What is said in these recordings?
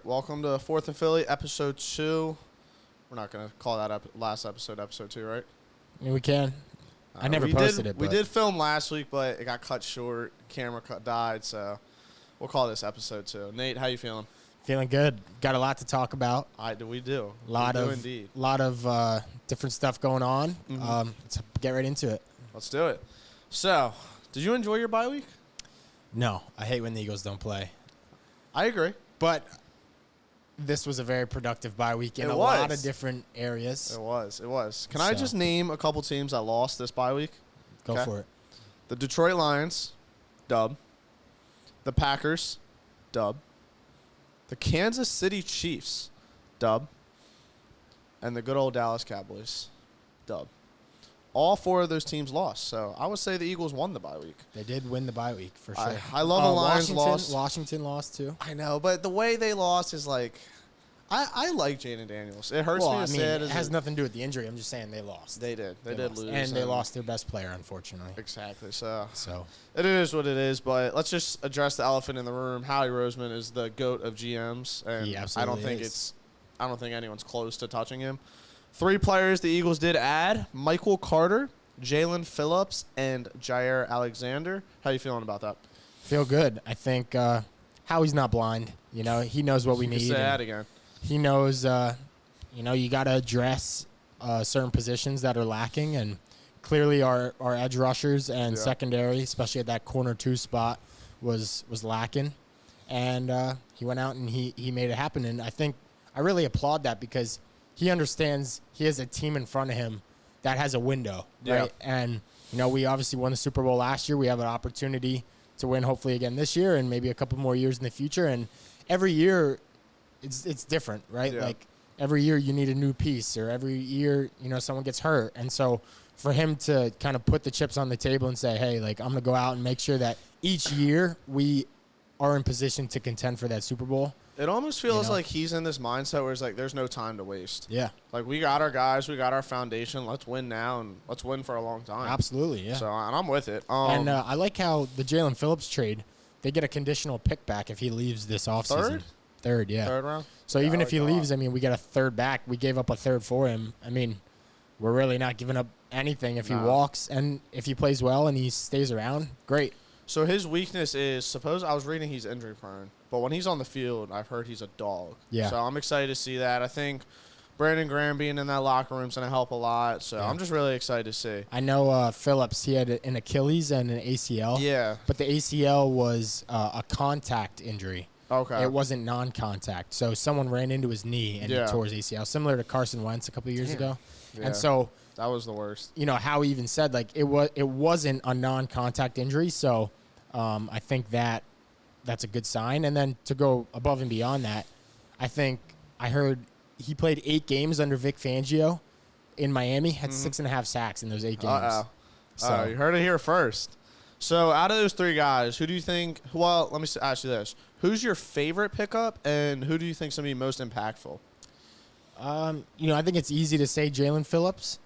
Welcome to Fourth and Philly, episode 2. We're not going to call that last episode 2, right? Yeah, we can. I never posted it. We did film last week, but it got cut short. Camera died, so we'll call this episode 2. Nate, how you feeling? Feeling good. Got a lot to talk about. We do. Lot of different stuff going on. Mm-hmm. Let's get right into it. Let's do it. So, did you enjoy your bye week? No, I hate when the Eagles don't play. I agree. But this was a very productive bye week in a lot of different areas. It was. Can I just name a couple teams that lost this bye week? Go for it. The Detroit Lions, dub. The Packers, dub. The Kansas City Chiefs, dub. And the good old Dallas Cowboys, dub. All 4 of those teams lost. So I would say the Eagles won the bye week. They did win the bye week, for sure. I love the Lions lost. Washington lost, too. I know, but the way they lost is like, I like Jaden Daniels. It hurts me to say it. It has nothing to do with the injury. I'm just saying they lost. They did. They did lose. And they lost their best player, unfortunately. Exactly. So it is what it is, but let's just address the elephant in the room. Howie Roseman is the GOAT of GMs, and he absolutely I don't think anyone's close to touching him. 3 players the Eagles did add: Michael Carter, Jaelan Phillips, and Jaire Alexander. How you feeling about that? Feel good. I think Howie's not blind. You know, he knows what we need. Say that again. He knows, you got to address certain positions that are lacking, and clearly our edge rushers and secondary, especially at that corner 2 spot, was lacking. And he went out and he made it happen. And I think I really applaud that because he understands he has a team in front of him that has a window, right? And, we obviously won the Super Bowl last year. We have an opportunity to win hopefully again this year and maybe a couple more years in the future. And every year it's different, right? Yeah. Like every year you need a new piece, or every year, someone gets hurt. And so for him to kind of put the chips on the table and say, hey, like, I'm going to go out and make sure that each year we are in position to contend for that Super Bowl. It almost feels like he's in this mindset where it's like there's no time to waste. Yeah. Like, we got our guys, we got our foundation. Let's win now, and let's win for a long time. Absolutely, yeah. So, and I'm with it. And I like how the Jaelan Phillips trade, they get a conditional pick back if he leaves this offseason. Third, yeah. Third round? So even if he leaves, we get a third back. We gave up a third for him. We're really not giving up anything if he walks. And if he plays well and he stays around, great. So his weakness is, I was reading he's injury prone, but when he's on the field, I've heard he's a dog. Yeah. So I'm excited to see that. I think Brandon Graham being in that locker room is going to help a lot. So I'm just really excited to see. I know Phillips, he had an Achilles and an ACL. Yeah. But the ACL was a contact injury. Okay. It wasn't non-contact. So someone ran into his knee and he tore his ACL, similar to Carson Wentz a couple of years ago. Yeah. And so that was the worst. How he even said, like, it wasn't a non-contact injury. So I think that's a good sign. And then to go above and beyond that, I heard he played 8 games under Vic Fangio in Miami, had 6.5 sacks in those 8 games. So you heard it here first. So out of those 3 guys, who do you think – well, let me ask you this. Who's your favorite pickup, and who do you think is going to be most impactful? I think it's easy to say Jaelan Phillips.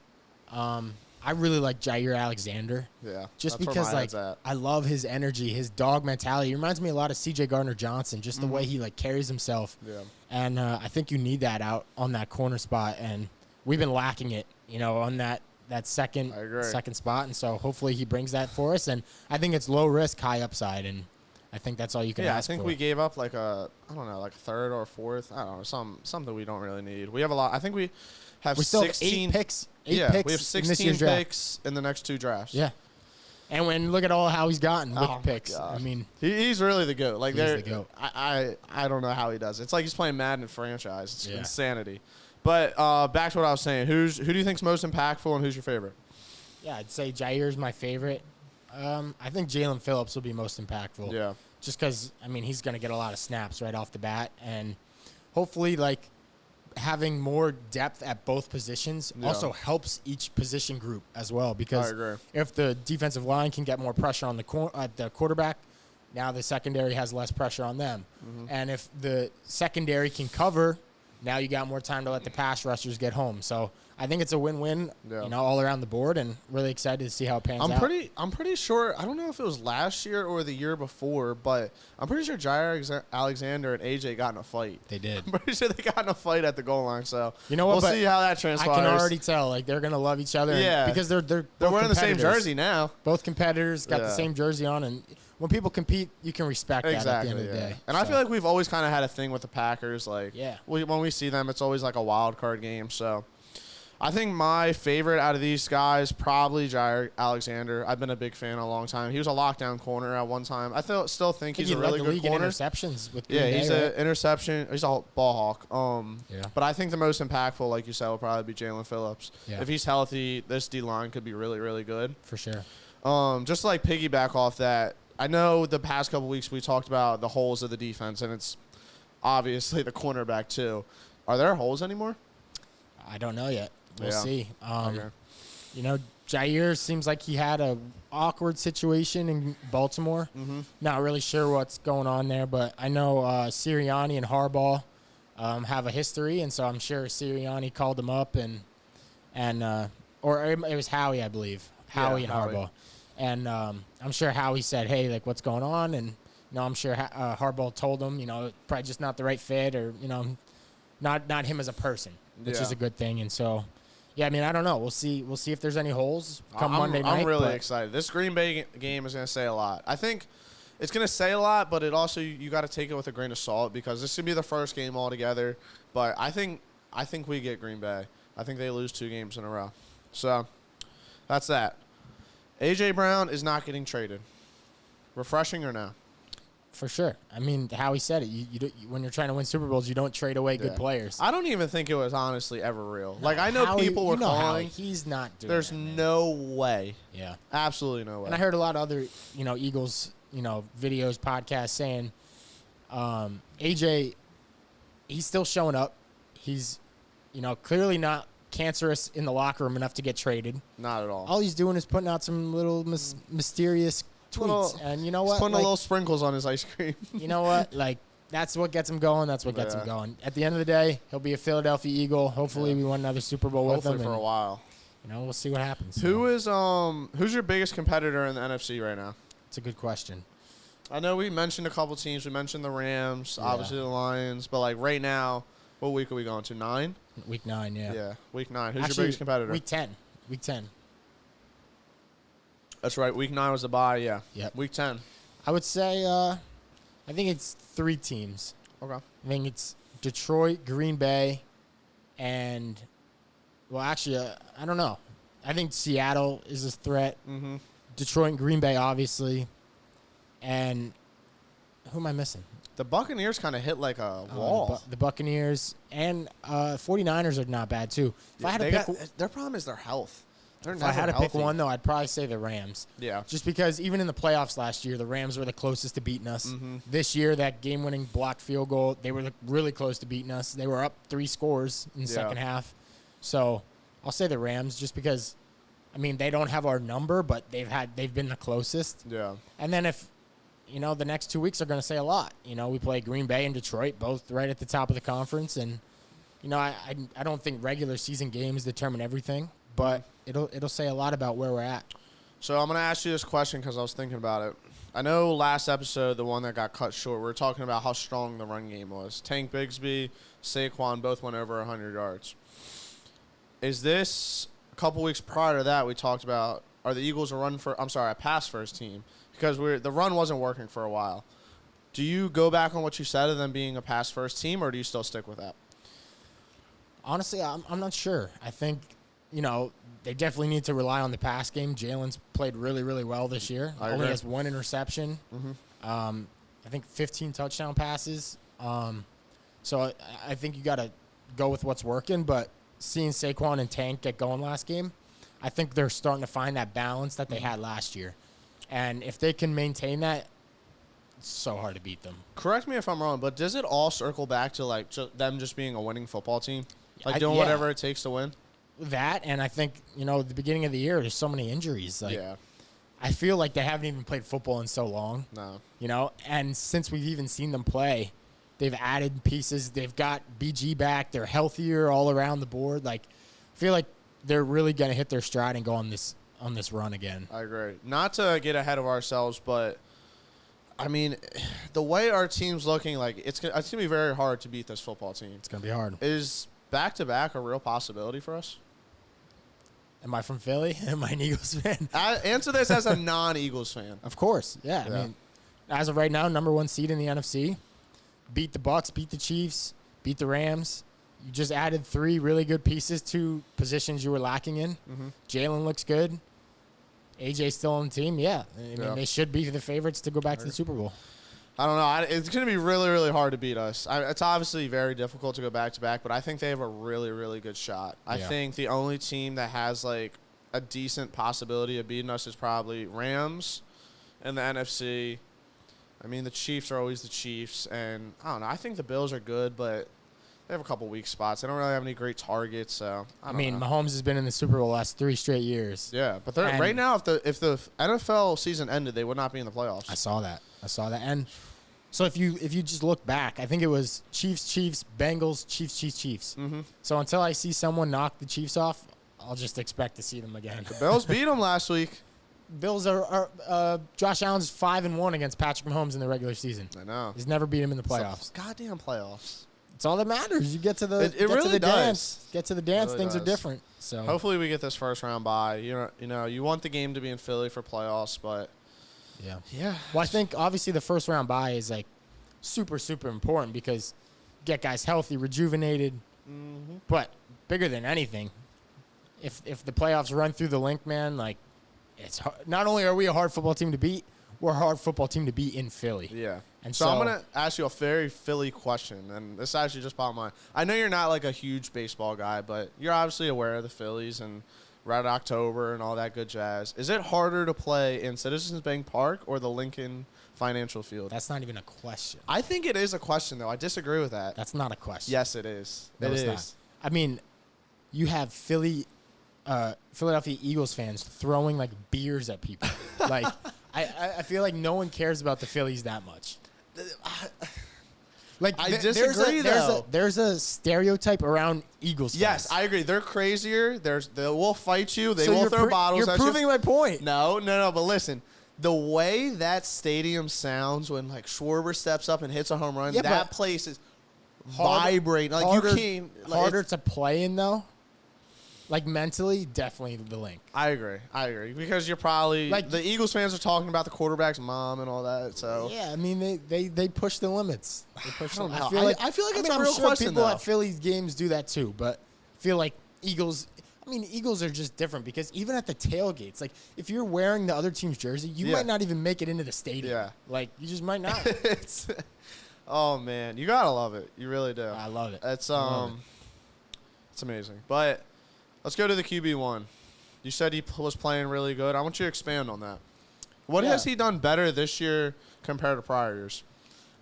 I really like Jaire Alexander. Yeah. Just because, I love his energy, his dog mentality. He reminds me a lot of C.J. Gardner-Johnson, just the way he, carries himself. Yeah. And I think you need that out on that corner spot, and we've been lacking it, on that second spot. And so hopefully he brings that for us. And I think it's low risk, high upside, and I think that's all you can ask for. I think we gave up a third or fourth. I don't know, something we don't really need. We have a lot. I think we have 16 picks. We have 16 picks in the next 2 drafts. Yeah. And look at how he's gotten with picks. God. He's really the GOAT. He's the GOAT. I don't know how he does it. It's like he's playing Madden franchise. It's insanity. But back to what I was saying. Who do you think's most impactful, and who's your favorite? Yeah, I'd say Jaire's my favorite. I think Jaelan Phillips will be most impactful. Yeah. Just because, he's going to get a lot of snaps right off the bat. And hopefully, having more depth at both positions also helps each position group as well. Because if the defensive line can get more pressure on the quarterback, now the secondary has less pressure on them. Mm-hmm. And if the secondary can cover Now you got more time to let the pass rushers get home. So I think it's a win-win, Yeah. all around the board, and really excited to see how it pans out. I'm pretty sure. I don't know if it was last year or the year before, but I'm pretty sure Jaire Alexander and AJ got in a fight. They did. I'm pretty sure they got in a fight at the goal line. So You know what? we'll But see how that I transpires. can already tell, like, they're gonna love each other. Yeah. Because they're They're both wearing the same competitors. jersey now. Both competitors got the Yeah. same jersey on, and when people compete, you can respect that at the end of the day. And I feel like we've always kind of had a thing with the Packers. Like, Yeah. when we see them, it's always like a wild card game. So I think my favorite out of these guys, probably Jaire Alexander. I've been a big fan a long time. He was a lockdown corner at one time. I still think he's a really good corner. Interceptions with Green Yeah, Bay, he's right? an interception. He's a ball hawk. Yeah. But I think the most impactful, like you said, will probably be Jaelan Phillips. Yeah. If he's healthy, this D line could be really, really good. For sure. Just to, like, piggyback off that, I know the past couple weeks we talked about the holes of the defense, and it's obviously the cornerback too. Are there holes anymore? I don't know yet. We'll Yeah. see. Okay. Jaire seems like he had a awkward situation in Baltimore. Mm-hmm. Not really sure what's going on there, but I know Sirianni and Harbaugh have a history, and so I'm sure Sirianni called him up or it was Howie, I believe. Howie and Howie. Harbaugh. And I'm sure Howie said, hey, like, what's going on? And, I'm sure Harbaugh told him, probably just not the right fit or, not him as a person, which is a good thing. And so, yeah, I mean, I don't know. We'll see if there's any holes come Monday night. I'm really excited. This Green Bay game is going to say a lot. I think it's going to say a lot, but it also, you got to take it with a grain of salt because this should be the first game altogether. But I think we get Green Bay. I think they lose 2 games in a row. So that's that. A.J. Brown is not getting traded. Refreshing or no? For sure. I mean, Howie said it. When you're trying to win Super Bowls, you don't trade away good players. I don't even think it was honestly ever real. No, like, I know Howie, people were calling. He's not doing There's that, man. no way. Yeah. Absolutely no way. And I heard a lot of other, Eagles, videos, podcasts saying AJ, he's still showing up. He's, clearly not cancerous in the locker room enough to get traded. Not at all. All he's doing is putting out some little mysterious tweets. And you know what? He's putting a little sprinkles on his ice cream. You know what? Like, that's what gets him going. That's what gets him going. At the end of the day, he'll be a Philadelphia Eagle. Hopefully we win another Super Bowl with him. Hopefully for a while. We'll see what happens. Who's your biggest competitor in the NFC right now? It's a good question. I know we mentioned a couple teams. We mentioned the Rams, obviously the Lions. But, like, right now, what week are we going to? 9? Week 9, yeah. Yeah, week 9. Who's Actually, your biggest competitor? Week 10. Week 10. That's right. Week 9 was the bye, yeah. Yep. Week 10. I would say, I think it's 3 teams. Okay. I think it's Detroit, Green Bay, and, well, actually, I don't know. I think Seattle is a threat. Mm-hmm. Detroit and Green Bay, obviously. And who am I missing? The Buccaneers kind of hit like a wall. The Buccaneers and 49ers are not bad, too. If I had to pick, their problem is their health. They're if never I had to healthy. pick one, though, I'd probably say the Rams. Yeah. Just because even in the playoffs last year, the Rams were the closest to beating us. Mm-hmm. This year, that game-winning blocked field goal, they were really close to beating us. They were up 3 scores in the second half. So I'll say the Rams just because, I mean, they don't have our number, but they've been the closest. Yeah. And then if, the next 2 weeks are going to say a lot. We play Green Bay and Detroit, both right at the top of the conference. And, I don't think regular season games determine everything, but it'll say a lot about where we're at. So I'm going to ask you this question because I was thinking about it. I know last episode, the one that got cut short, we were talking about how strong the run game was. Tank Bigsby, Saquon both went over 100 yards. Is this a couple weeks prior to that we talked about, are the Eagles a pass-first team? Because the run wasn't working for a while. Do you go back on what you said of them being a pass-first team, or do you still stick with that? Honestly, I'm not sure. I think, they definitely need to rely on the pass game. Jalen's played really, really well this year. I Only agree. has 1 interception. Mm-hmm. I think 15 touchdown passes. So I think you got to go with what's working. But seeing Saquon and Tank get going last game, I think they're starting to find that balance that they had last year. And if they can maintain that, it's so hard to beat them. Correct me if I'm wrong, but does it all circle back to like them just being a winning football team? Like doing whatever it takes to win? That, and I think, at the beginning of the year, there's so many injuries. Like, yeah. I feel like they haven't even played football in so long. No. And since we've even seen them play, They've added pieces. They've got BG back. They're healthier all around the board. Like, I feel like they're really going to hit their stride and go on this run again. I agree. Not to get ahead of ourselves, but I mean, the way our team's looking, like it's gonna be very hard to beat this football team. It's going to be hard. Is back-to-back a real possibility for us? Am I from Philly? Am I an Eagles fan? Answer this as a non-Eagles fan. Of course. Yeah. I mean, as of right now, number 1 seed in the NFC. Beat the Bucks, beat the Chiefs, beat the Rams. You just added 3 really good pieces to positions you were lacking in. Mm-hmm. Jalen looks good. AJ's still on the team. Yeah. I mean, they should be the favorites to go back to the Super Bowl. I don't know. It's going to be really, really hard to beat us. It's obviously very difficult to go back-to-back, but I think they have a really, really good shot. I think the only team that has, like, a decent possibility of beating us is probably Rams in the NFC. I mean, the Chiefs are always the Chiefs, and I don't know. I think the Bills are good, but they have a couple weak spots. They don't really have any great targets, so I mean, Mahomes has been in the Super Bowl the last 3 straight years. Yeah, but right now, if the NFL season ended, they would not be in the playoffs. I saw that, and so if you just look back, I think it was Chiefs, Bengals, Chiefs. Mm-hmm. So until I see someone knock the Chiefs off, I'll just expect to see them again. The Bills beat them last week. Bills are Josh Allen's 5-1 against Patrick Mahomes in the regular season. I know. He's never beat him in the playoffs. Goddamn playoffs. It's all that matters. You get to the it really dance. Get to the dance. It really Things does. are different. So hopefully we get this first round bye. You know, you want the game to be in Philly for playoffs, but yeah. Well, I think obviously the first round bye is like super important because get guys healthy, rejuvenated. Mm-hmm. But bigger than anything, if the playoffs run through the link, man, like it's hard. Not only are we a hard football team to beat, we're a hard football team to beat in Philly. Yeah. And so I'm going to ask you a very Philly question, and this actually just popped in my mind. I know you're not like a huge baseball guy, but you're obviously aware of the Phillies and Red October and all that good jazz. Is it harder to play in Citizens Bank Park or the Lincoln Financial Field? That's not even a question. I think it is a question, though. I disagree with that. That's not a question. Yes, it is. No, it it's is. not. I mean, you have Philadelphia Eagles fans throwing like beers at people. Like, I feel like no one cares about the Phillies that much. Like I disagree, though. There's a stereotype around Eagles fans. Yes, I agree. They're crazier. They will fight you. They will throw bottles at you. You're proving my point. No. But listen, the way that stadium sounds when like Schwarber steps up and hits a home run, that place is vibrating. Like harder to play in though. Like mentally, definitely the link. I agree because you're probably like the Eagles fans are talking about the quarterback's mom and all that. So yeah, I mean they push the limits. They push. I feel like it's a real question. People though. at Phillies games do that too, but I feel like Eagles. I mean, Eagles are just different because even at the tailgates, like if you're wearing the other team's jersey, you might not even make it into the stadium. Yeah, like you just might not. Oh man, you gotta love it. You really do. I love it. It's amazing. But let's go to the QB1. You said he was playing really good. I want you to expand on that. What has he done better this year compared to prior years?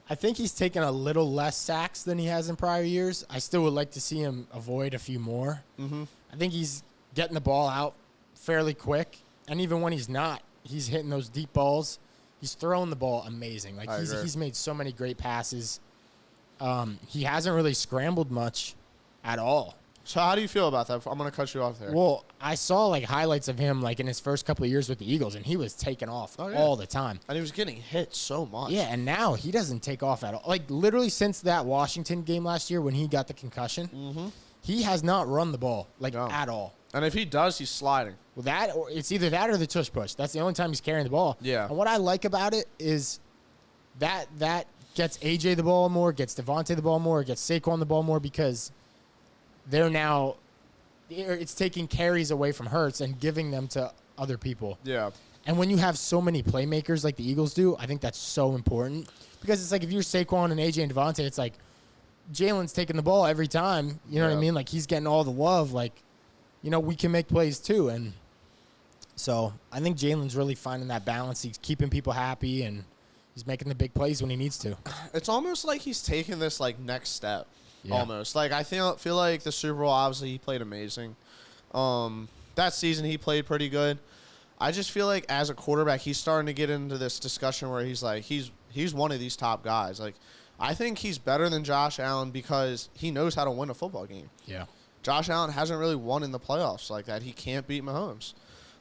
I think he's taken a little less sacks than he has in prior years. I still would like to see him avoid a few more. Mm-hmm. I think he's getting the ball out fairly quick. And even when he's not, he's hitting those deep balls. He's throwing the ball amazing. Like he's made so many great passes. He hasn't really scrambled much at all. So how do you feel about that? I'm going to cut you off there. Well, I saw like highlights of him like in his first couple of years with the Eagles, and he was taking off all the time. And he was getting hit so much. Yeah, and now he doesn't take off at all. Like literally since that Washington game last year when he got the concussion, he has not run the ball at all. And if he does, he's sliding. Well, it's either that or the tush push. That's the only time he's carrying the ball. Yeah. And what I like about it is that gets AJ the ball more, gets Devontae the ball more, gets Saquon the ball more because it's taking carries away from Hurts and giving them to other people. Yeah. And when you have so many playmakers like the Eagles do, I think that's so important because it's like if you're Saquon and AJ and Devontae, it's like Jalen's taking the ball every time. You know what I mean? Like he's getting all the love. Like, we can make plays too. And so I think Jalen's really finding that balance. He's keeping people happy and he's making the big plays when he needs to. It's almost like he's taking this next step. Yeah. Almost. Like I feel like the Super Bowl, obviously he played amazing. That season he played pretty good. I just feel like as a quarterback, he's starting to get into this discussion where he's like he's one of these top guys. Like I think he's better than Josh Allen because he knows how to win a football game. Yeah. Josh Allen hasn't really won in the playoffs like that. He can't beat Mahomes.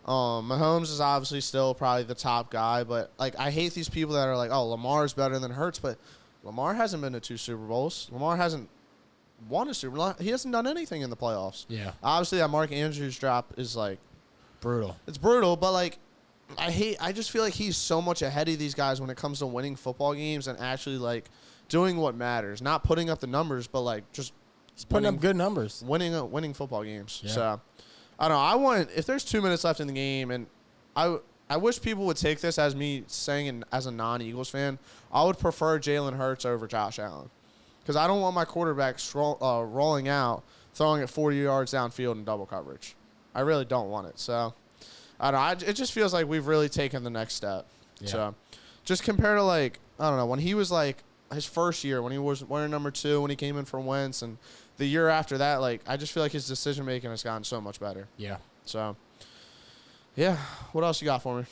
Mahomes is obviously still probably the top guy, but like I hate these people that are like, oh, Lamar's better than Hurts, but Lamar hasn't been to 2 Super Bowls. Lamar hasn't won a Super Bowl. He hasn't done anything in the playoffs. Yeah. Obviously, that Mark Andrews drop is like brutal. It's brutal, but like I just feel like he's so much ahead of these guys when it comes to winning football games and actually like doing what matters, not putting up the numbers, but like just he's putting up good numbers, winning football games. Yeah. So I don't know. If there's 2 minutes left in the game, and I wish people would take this as me saying as a non-Eagles fan, I would prefer Jalen Hurts over Josh Allen because I don't want my quarterback rolling out, throwing it 40 yards downfield in double coverage. I really don't want it. So I don't know. It just feels like we've really taken the next step. Yeah. So just compared to like, I don't know, when he was like his first year, when he was wearing number 2, when he came in for Wentz, and the year after that, like I just feel like his decision making has gotten so much better. Yeah. So yeah, what else you got for me?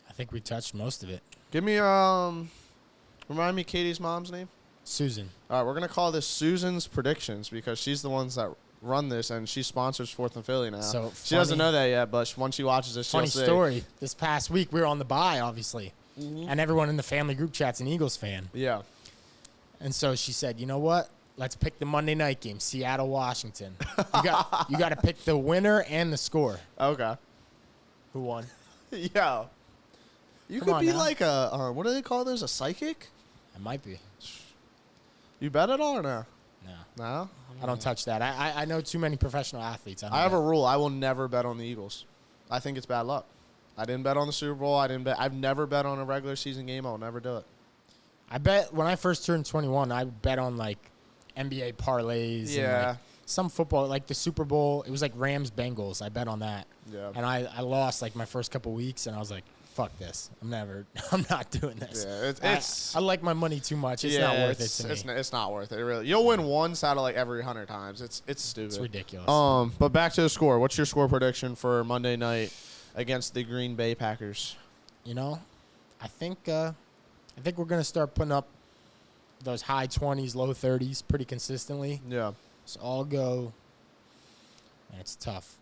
I think we touched most of it. Give me remind me Katie's mom's name. Susan. All right, we're gonna call this Susan's predictions because she's the ones that run this, and she sponsors 4th and Philly now. So she doesn't know that yet, but once she watches this, she'll funny see. story. This past week we were on the bye, obviously, and everyone in the family group chat's an Eagles fan. Yeah. And so she said, "You know what? Let's pick the Monday night game, Seattle, Washington. You got to pick the winner and the score. Okay. Who won? Yeah. You Come could on be now. like a what do they call those? A psychic? It might be. You bet it all or no? No, No. I don't touch that. I know too many professional athletes. I have a rule. I will never bet on the Eagles. I think it's bad luck. I didn't bet on the Super Bowl. I've never bet on a regular season game. I'll never do it. I bet when I first turned 21, I bet on like NBA parlays. And Yeah. like some football, like the Super Bowl. It was like Rams Bengals. I bet on that. Yeah. And I lost like my first couple weeks, and I was like, fuck this. I'm not doing this. Yeah, I like my money too much. It's not worth it to me. It's not worth it. Really, you'll win once out of like every 100 times. It's stupid. It's ridiculous. But back to the score. What's your score prediction for Monday night against the Green Bay Packers? You know, I think we're gonna start putting up those high 20s, low 30s pretty consistently. Yeah. So I'll go. Man, it's tough.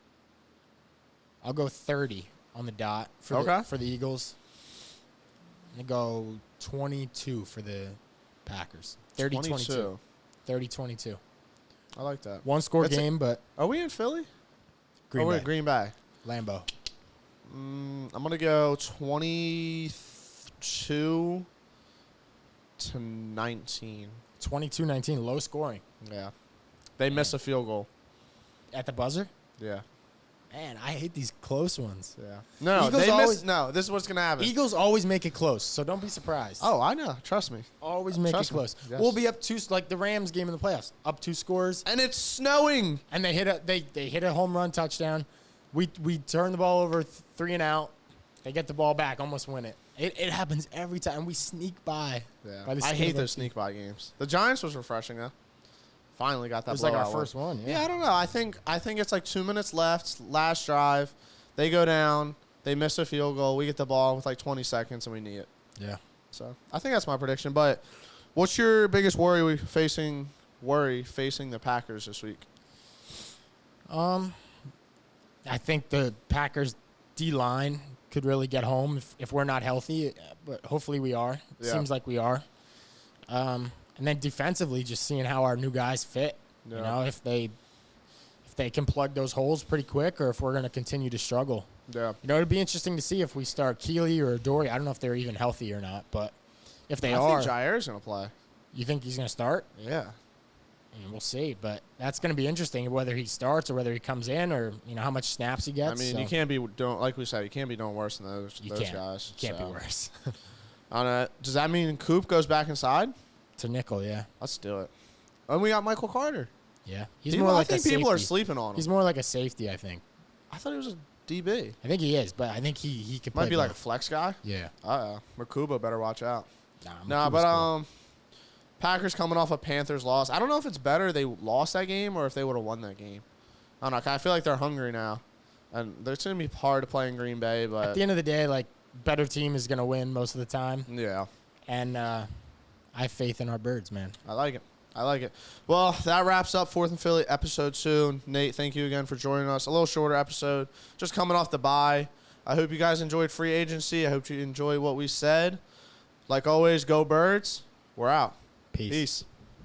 I'll go 30 on the dot for the Eagles. I'm gonna go 22 for the Packers. 30-22. 30-22. I like that. One score game, but Are we in Philly? Green Bay. Green Bay. Lambeau. I'm gonna go 22 to 19. 22-19, low scoring. Yeah. They miss a field goal. At the buzzer? Yeah. Man, I hate these close ones. Yeah. No, Eagles they always- miss. No, this is what's gonna happen. Eagles always make it close, so don't be surprised. Oh, I know. Trust me. Always make Trust it me. close. Yes. We'll be up 2, like the Rams game in the playoffs, up 2 scores, And it's snowing. and they hit a home run touchdown. We turn the ball over 3 and out. They get the ball back, almost win it. It happens every time. We sneak by. Yeah. by the I skin hate of our those teeth. sneak by games. The Giants was refreshing though. Finally got that. It was like our blowout win. first one. Yeah, I don't know. I think it's like 2 minutes left, last drive. They go down. They miss a field goal. We get the ball with like 20 seconds, and we need it. Yeah. So I think that's my prediction. But what's your biggest worry facing the Packers this week? I think the Packers D-line could really get home if we're not healthy, but hopefully we are. It Yeah. seems like we are. And then defensively, just seeing how our new guys fit. Yeah. You know, if they can plug those holes pretty quick, or if we're going to continue to struggle. Yeah. You know, it'd be interesting to see if we start Keeley or Dory. I don't know if they're even healthy or not, but if they are, I think Jaire's gonna play. you think he's going to start? Yeah. I mean, we'll see, but that's going to be interesting whether he starts or whether he comes in, or you know how much snaps he gets. I mean, so you can't be doing like we said. You can't be doing worse than those you guys. can't be so. worse. I don't know. Does that mean Coop goes back inside? To nickel, yeah. Let's do it. And we got Michael Carter. Yeah. He's People- more I like think a people are safety. sleeping on him. He's more like a safety, I think. I thought he was a DB. I think he is, but I think he could play Might be like a both. flex guy. Yeah. Makuba better watch out. Nah, But cool. Packers coming off a Panthers loss. I don't know if it's better they lost that game or if they would have won that game. I don't know. I feel like they're hungry now, and it's gonna be hard to play in Green Bay. But At the end of the day, like better team is gonna win most of the time, yeah, and I I have faith in our birds, man. I like it. Well, that wraps up 4th and Philly episode 2. Nate, thank you again for joining us. A little shorter episode, just coming off the bye. I hope you guys enjoyed free agency. I hope you enjoy what we said. Like always, go Birds. We're out. Peace.